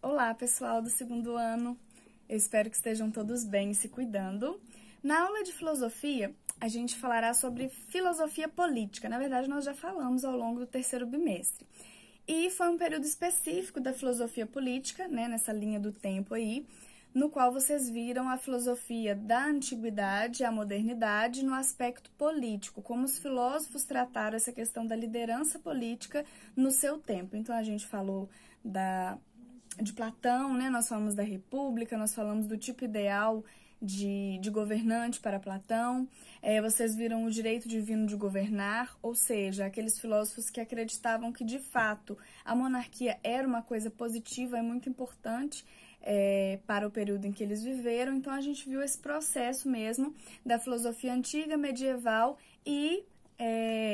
Olá, pessoal do segundo ano. Eu espero que estejam todos bem e se cuidando. Na aula de filosofia, a gente falará sobre filosofia política. Na verdade, nós já falamos ao longo do terceiro bimestre. E foi um período específico da filosofia política, né, nessa linha do tempo aí, no qual vocês viram a filosofia da antiguidade e a modernidade no aspecto político, como os filósofos trataram essa questão da liderança política no seu tempo. Então, a gente falou de Platão, né? Nós falamos da República, nós falamos do tipo ideal de governante para Platão. Vocês viram o direito divino de governar, ou seja, aqueles filósofos que acreditavam que, de fato, a monarquia era uma coisa positiva e muito importante para o período em que eles viveram. Então, a gente viu esse processo mesmo da filosofia antiga, medieval e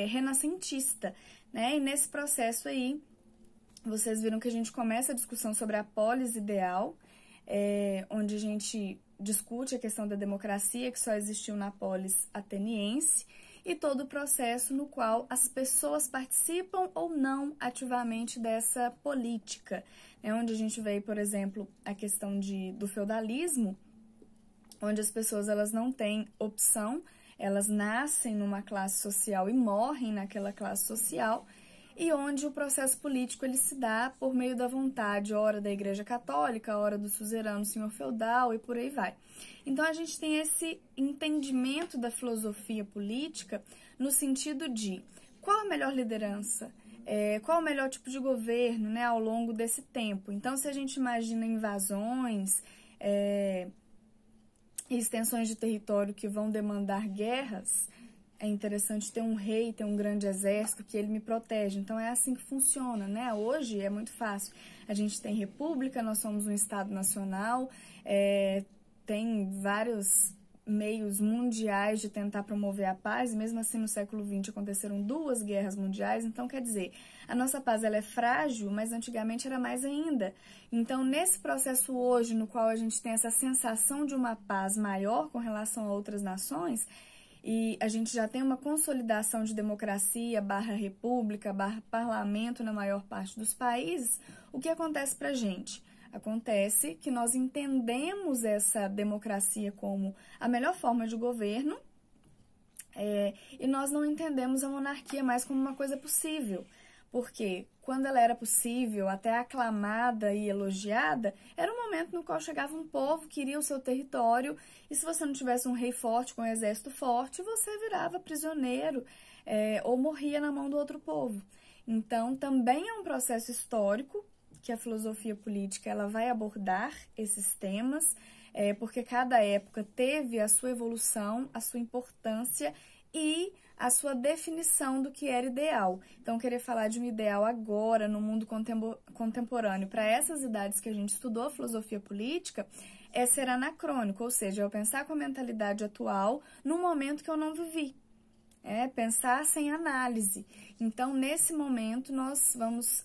renascentista, né? E nesse processo aí, vocês viram que a gente começa a discussão sobre a polis ideal, onde a gente discute a questão da democracia, que só existiu na polis ateniense, e todo o processo no qual as pessoas participam ou não ativamente dessa política, né? Onde a gente vê, por exemplo, a questão do feudalismo, onde as pessoas elas não têm opção, elas nascem numa classe social e morrem naquela classe social, e onde o processo político ele se dá por meio da vontade, ora da Igreja Católica, ora do suzerano senhor feudal e por aí vai. Então, a gente tem esse entendimento da filosofia política no sentido de qual a melhor liderança, qual o melhor tipo de governo, né, ao longo desse tempo. Então, se a gente imagina invasões e extensões de território que vão demandar guerras, é interessante ter um rei, ter um grande exército que ele me protege. Então, é assim que funciona, né? Hoje é muito fácil. A gente tem república, nós somos um Estado nacional, tem vários meios mundiais de tentar promover a paz. Mesmo assim, no século XX aconteceram 2 guerras mundiais. Então, quer dizer, a nossa paz ela é frágil, mas antigamente era mais ainda. Então, nesse processo hoje, no qual a gente tem essa sensação de uma paz maior com relação a outras nações, e a gente já tem uma consolidação de democracia, república, parlamento na maior parte dos países, o que acontece pra gente? Acontece que nós entendemos essa democracia como a melhor forma de governo e nós não entendemos a monarquia mais como uma coisa possível. Porque quando ela era possível, até aclamada e elogiada, era um momento no qual chegava um povo, queria o seu território, e se você não tivesse um rei forte, com um exército forte, você virava prisioneiro ou morria na mão do outro povo. Então, também é um processo histórico que a filosofia política ela vai abordar esses temas, porque cada época teve a sua evolução, a sua importância e a sua definição do que era ideal. Então, querer falar de um ideal agora, no mundo contemporâneo, para essas idades que a gente estudou a filosofia política, é ser anacrônico, ou seja, eu pensar com a mentalidade atual num momento que eu não vivi. Pensar sem análise. Então, nesse momento, nós vamos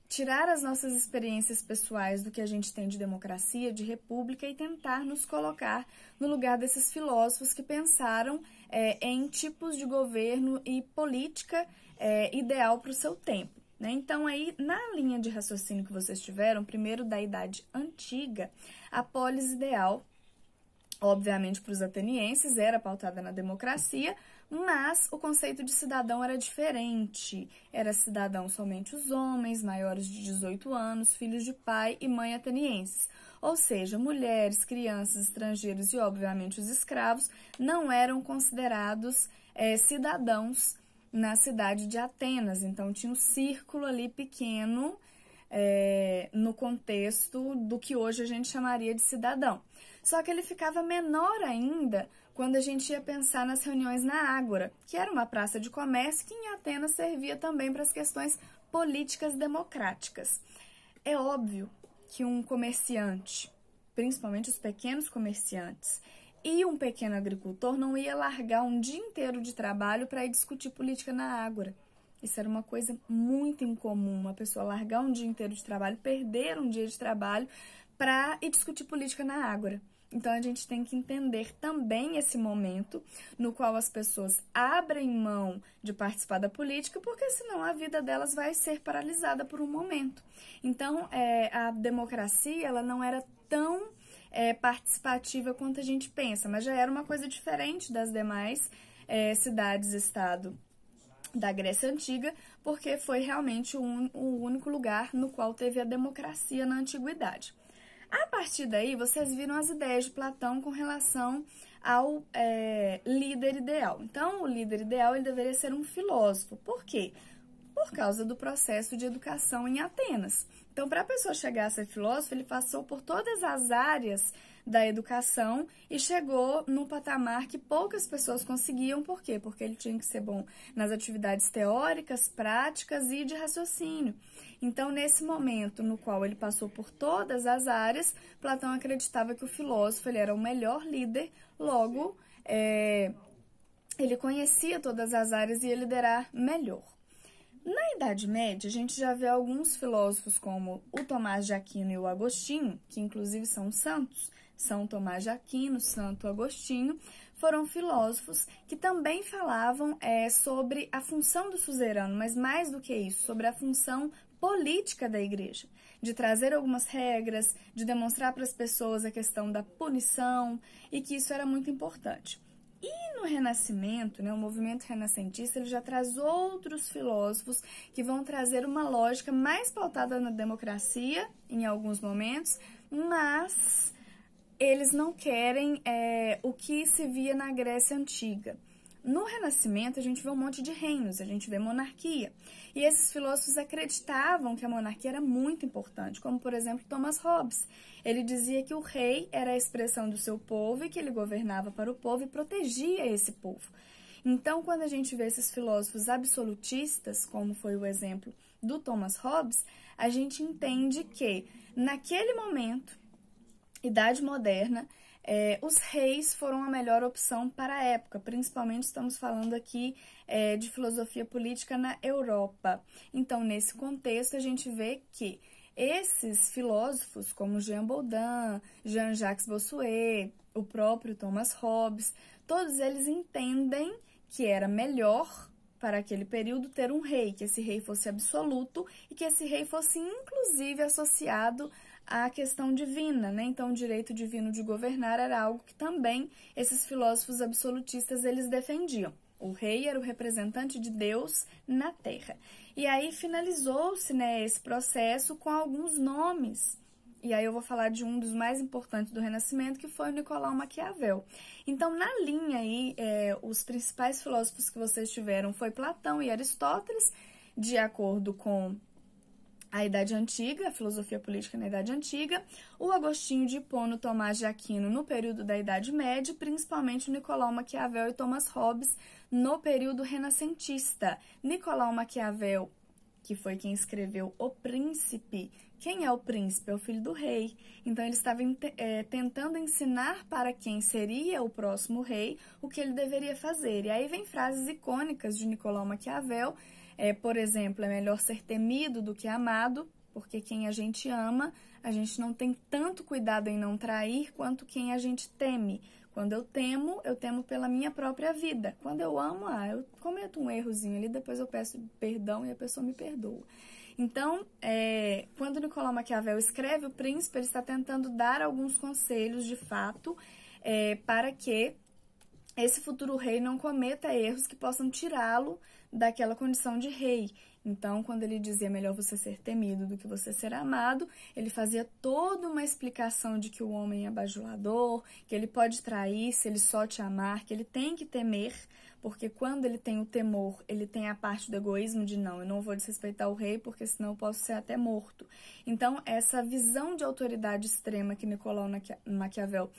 tirar as nossas experiências pessoais do que a gente tem de democracia, de república e tentar nos colocar no lugar desses filósofos que pensaram em tipos de governo e política ideal para o seu tempo, né? Então, aí, na linha de raciocínio que vocês tiveram, primeiro da Idade Antiga, a polis ideal, obviamente, para os atenienses, era pautada na democracia, mas o conceito de cidadão era diferente. Era cidadão somente os homens, maiores de 18 anos, filhos de pai e mãe atenienses. Ou seja, mulheres, crianças, estrangeiros e, obviamente, os escravos não eram considerados cidadãos na cidade de Atenas. Então, tinha um círculo ali pequeno no contexto do que hoje a gente chamaria de cidadão. Só que ele ficava menor ainda quando a gente ia pensar nas reuniões na Ágora, que era uma praça de comércio que em Atenas servia também para as questões políticas democráticas. É óbvio que um comerciante, principalmente os pequenos comerciantes, e um pequeno agricultor não ia largar um dia inteiro de trabalho para ir discutir política na Ágora. Isso era uma coisa muito incomum, uma pessoa largar um dia inteiro de trabalho, perder um dia de trabalho para ir discutir política na Ágora. Então, a gente tem que entender também esse momento no qual as pessoas abrem mão de participar da política, porque senão a vida delas vai ser paralisada por um momento. Então, a democracia, ela não era tão participativa quanto a gente pensa, mas já era uma coisa diferente das demais cidades-estado da Grécia Antiga, porque foi realmente o único lugar no qual teve a democracia na antiguidade. A partir daí, vocês viram as ideias de Platão com relação ao líder ideal. Então, o líder ideal ele deveria ser um filósofo. Por quê? Por causa do processo de educação em Atenas. Então, para a pessoa chegar a ser filósofo, ele passou por todas as áreas da educação e chegou no patamar que poucas pessoas conseguiam. Por quê? Porque ele tinha que ser bom nas atividades teóricas, práticas e de raciocínio. Então, nesse momento no qual ele passou por todas as áreas, Platão acreditava que o filósofo ele era o melhor líder, logo, ele conhecia todas as áreas e ia liderar melhor. Na Idade Média, a gente já vê alguns filósofos como o Tomás de Aquino e o Agostinho, que inclusive são santos, São Tomás de Aquino, Santo Agostinho, foram filósofos que também falavam sobre a função do suzerano, mas mais do que isso, sobre a função política da igreja, de trazer algumas regras, de demonstrar para as pessoas a questão da punição e que isso era muito importante. E no Renascimento, o movimento renascentista, ele já traz outros filósofos que vão trazer uma lógica mais pautada na democracia, em alguns momentos, mas eles não querem o que se via na Grécia Antiga. No Renascimento, a gente vê um monte de reinos, a gente vê monarquia. E esses filósofos acreditavam que a monarquia era muito importante, como, por exemplo, Thomas Hobbes. Ele dizia que o rei era a expressão do seu povo e que ele governava para o povo e protegia esse povo. Então, quando a gente vê esses filósofos absolutistas, como foi o exemplo do Thomas Hobbes, a gente entende que, naquele momento, Idade Moderna, os reis foram a melhor opção para a época, principalmente estamos falando aqui de filosofia política na Europa. Então, nesse contexto, a gente vê que esses filósofos, como Jean Baudin, Jean-Jacques Bossuet, o próprio Thomas Hobbes, todos eles entendem que era melhor para aquele período ter um rei, que esse rei fosse absoluto e que esse rei fosse inclusive associado à questão divina, né? Então, o direito divino de governar era algo que também esses filósofos absolutistas eles defendiam. O rei era o representante de Deus na Terra. E aí finalizou-se, esse processo com alguns nomes. E aí eu vou falar de um dos mais importantes do Renascimento, que foi o Nicolau Maquiavel. Então, na linha aí, os principais filósofos que vocês tiveram foi Platão e Aristóteles, de acordo com a Idade Antiga, a filosofia política na Idade Antiga, o Agostinho de Hipona, Tomás de Aquino no período da Idade Média, principalmente o Nicolau Maquiavel e Thomas Hobbes no período renascentista. Nicolau Maquiavel, que foi quem escreveu O Príncipe. Quem é o príncipe? É o filho do rei. Então, ele estava tentando ensinar para quem seria o próximo rei o que ele deveria fazer. E aí vem frases icônicas de Nicolau Maquiavel, por exemplo, é melhor ser temido do que amado, porque quem a gente ama, a gente não tem tanto cuidado em não trair quanto quem a gente teme. Quando eu temo pela minha própria vida. Quando eu amo, eu cometo um errozinho ali, depois eu peço perdão e a pessoa me perdoa. Então, quando Nicolau Maquiavel escreve O Príncipe, ele está tentando dar alguns conselhos, de fato, para que esse futuro rei não cometa erros que possam tirá-lo daquela condição de rei. Então, quando ele dizia melhor você ser temido do que você ser amado, ele fazia toda uma explicação de que o homem é bajulador, que ele pode trair se ele só te amar, que ele tem que temer, porque quando ele tem o temor, ele tem a parte do egoísmo de não, eu não vou desrespeitar o rei, porque senão eu posso ser até morto. Então, essa visão de autoridade extrema que Nicolau Maquiavel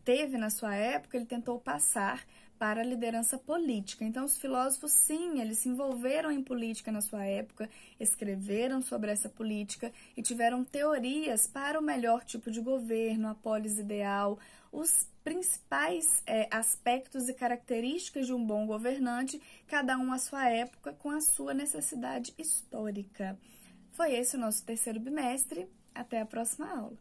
teve na sua época, ele tentou passar para a liderança política. Então, os filósofos, sim, eles se envolveram em política na sua época, escreveram sobre essa política e tiveram teorias para o melhor tipo de governo, a polis ideal, os principais aspectos e características de um bom governante, cada um à sua época, com a sua necessidade histórica. Foi esse o nosso terceiro bimestre. Até a próxima aula.